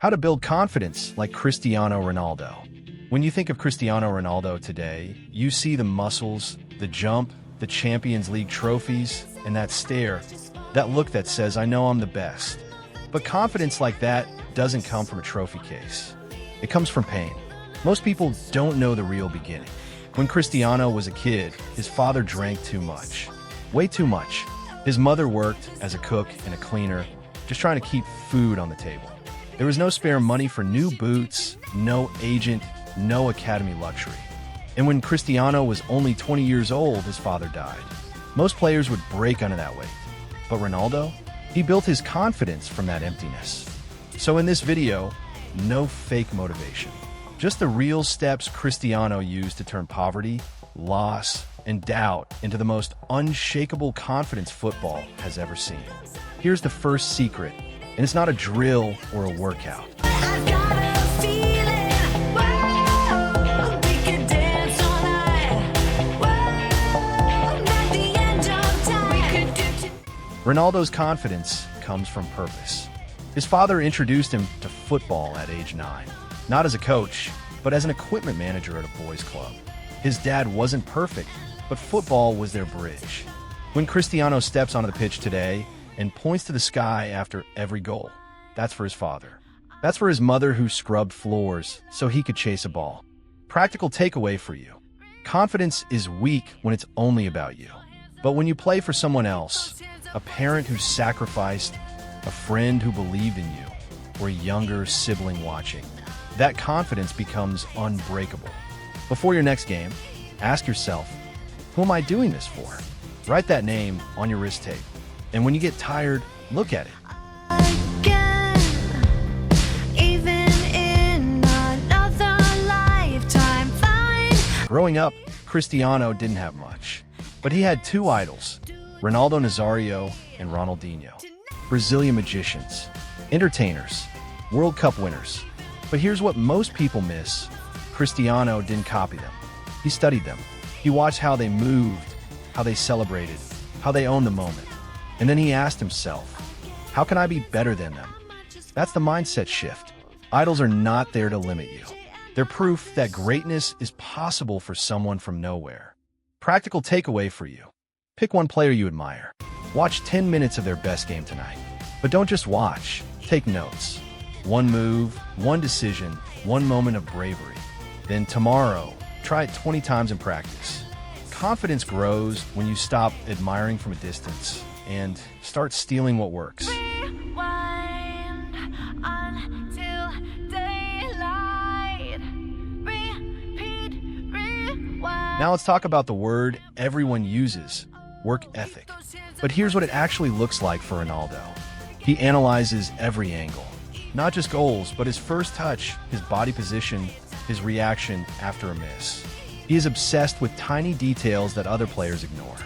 How to build confidence like Cristiano Ronaldo. When you think of Cristiano Ronaldo today, you see the muscles, the jump, the Champions League trophies, and that stare, that look that says, I know I'm the best. But confidence like that doesn't come from a trophy case. It comes from pain. Most people don't know the real beginning. When Cristiano was a kid, his father drank too much. Way too much. His mother worked as a cook and a cleaner, just trying to keep food on the table. There was no spare money for new boots, no agent, no academy luxury. And when Cristiano was only 20 years old, his father died. Most players would break under that weight. But Ronaldo? He built his confidence from that emptiness. So in this video, no fake motivation. Just the real steps Cristiano used to turn poverty, loss, and doubt into the most unshakable confidence football has ever seen. Here's the first secret, and it's not a drill or a workout. Ronaldo's confidence comes from purpose. His father introduced him to football at age 9, not as a coach, but as an equipment manager at a boys' club. His dad wasn't perfect, but football was their bridge. When Cristiano steps onto the pitch today and points to the sky after every goal, that's for his father. That's for his mother who scrubbed floors so he could chase a ball. Practical takeaway for you. Confidence is weak when it's only about you. But when you play for someone else, a parent who sacrificed, a friend who believed in you, or a younger sibling watching, that confidence becomes unbreakable. Before your next game, ask yourself, who am I doing this for? Write that name on your wrist tape. And when you get tired, look at it. Again, even in another lifetime, fine. Growing up, Cristiano didn't have much. But he had two idols, Ronaldo Nazario and Ronaldinho. Brazilian magicians, entertainers, World Cup winners. But here's what most people miss. Cristiano didn't copy them. He studied them. He watched how they moved, how they celebrated, how they owned the moment. And then he asked himself, how can I be better than them? That's the mindset shift. Idols are not there to limit you. They're proof that greatness is possible for someone from nowhere. Practical takeaway for you. Pick one player you admire. Watch 10 minutes of their best game tonight. But don't just watch. Take notes. One move, one decision, one moment of bravery. Then tomorrow, try it 20 times in practice. Confidence grows when you stop admiring from a distance and start stealing what works. Rewind until daylight. Repeat, rewind. Now let's talk about the word everyone uses, work ethic. But here's what it actually looks like for Ronaldo. He analyzes every angle, not just goals, but his first touch, his body position, his reaction after a miss. He is obsessed with tiny details that other players ignore.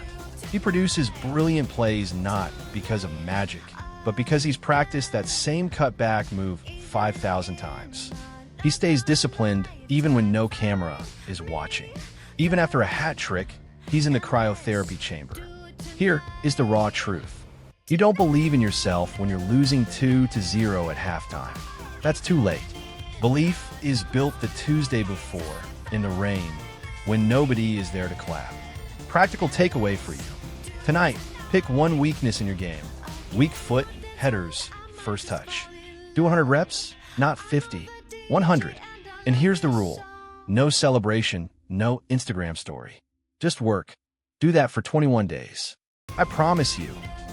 He produces brilliant plays not because of magic, but because he's practiced that same cutback move 5,000 times. He stays disciplined even when no camera is watching. Even after a hat trick, he's in the cryotherapy chamber. Here is the raw truth. You don't believe in yourself when you're losing 2-0 at halftime. That's too late. Belief is built the Tuesday before, in the rain, when nobody is there to clap. Practical takeaway for you. Tonight, pick one weakness in your game. Weak foot, headers, first touch. Do 100 reps, not 50. 100. And here's the rule. No celebration, no Instagram story. Just work. Do that for 21 days. I promise you,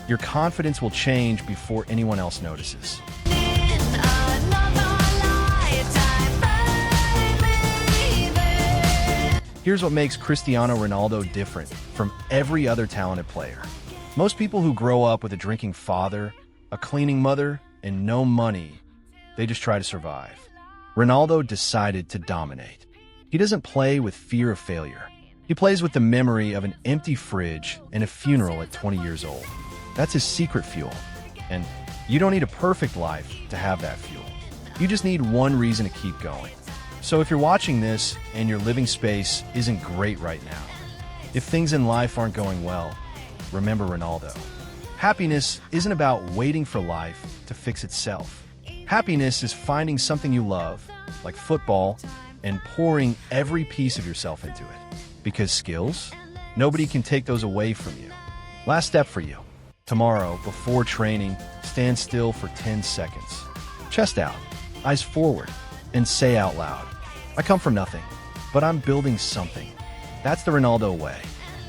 your confidence will change before anyone else notices. In another lifetime, baby. Here's what makes Cristiano Ronaldo different from every other talented player. Most people who grow up with a drinking father, a cleaning mother, and no money, they just try to survive. Ronaldo decided to dominate. He doesn't play with fear of failure. He plays with the memory of an empty fridge and a funeral at 20 years old. That's his secret fuel. And you don't need a perfect life to have that fuel. You just need one reason to keep going. So if you're watching this and your living space isn't great right now, if things in life aren't going well, remember Ronaldo. Happiness isn't about waiting for life to fix itself. Happiness is finding something you love, like football, and pouring every piece of yourself into it. Because skills, nobody can take those away from you. Last step for you. Tomorrow, before training, stand still for 10 seconds. Chest out, eyes forward, and say out loud, I come from nothing, but I'm building something. That's the Ronaldo way.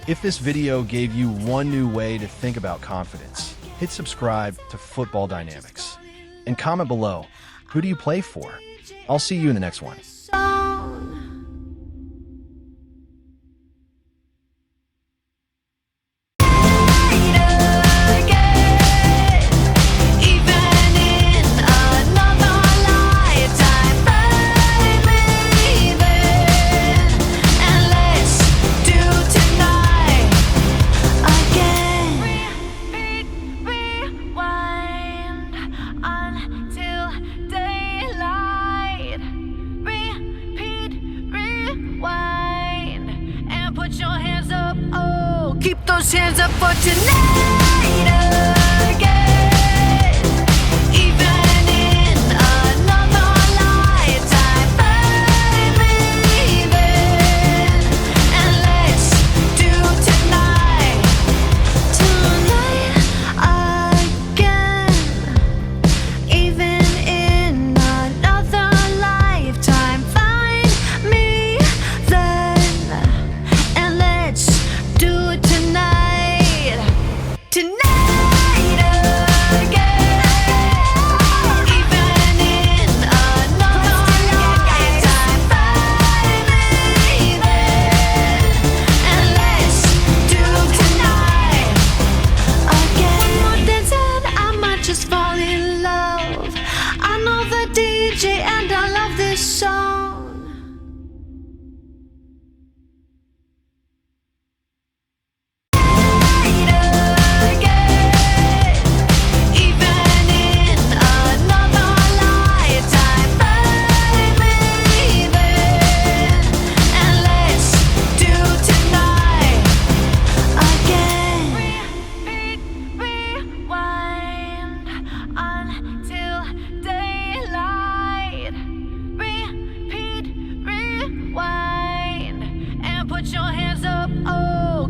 If this video gave you one new way to think about confidence, hit subscribe to Football Dynamics. And comment below, who do you play for? I'll see you in the next one. Keep those hands up for tonight again. Even in another lifetime, baby. And let's do tonight again. Even in another lifetime, find me then. And let's do it tonight again. Even in another lifetime, baby. And let's do tonight again. One more dance and I might just fall in love. I know the DJ and I love this song.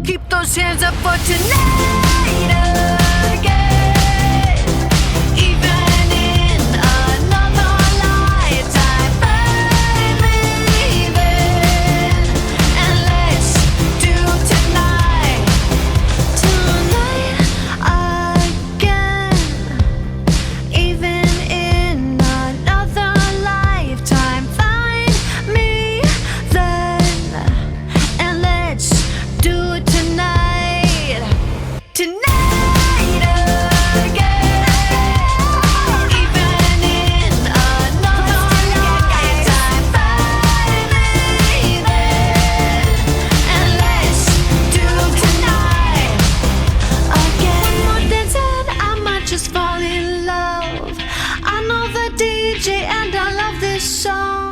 Keep those hands up for tonight again. Even in another lifetime, baby. And let's do tonight again. Even in another lifetime, find me then. And let's do it tonight again. Even in another lifetime, baby. And let's do tonight again. One more dance and I might just fall in love. I know the DJ and I love this song.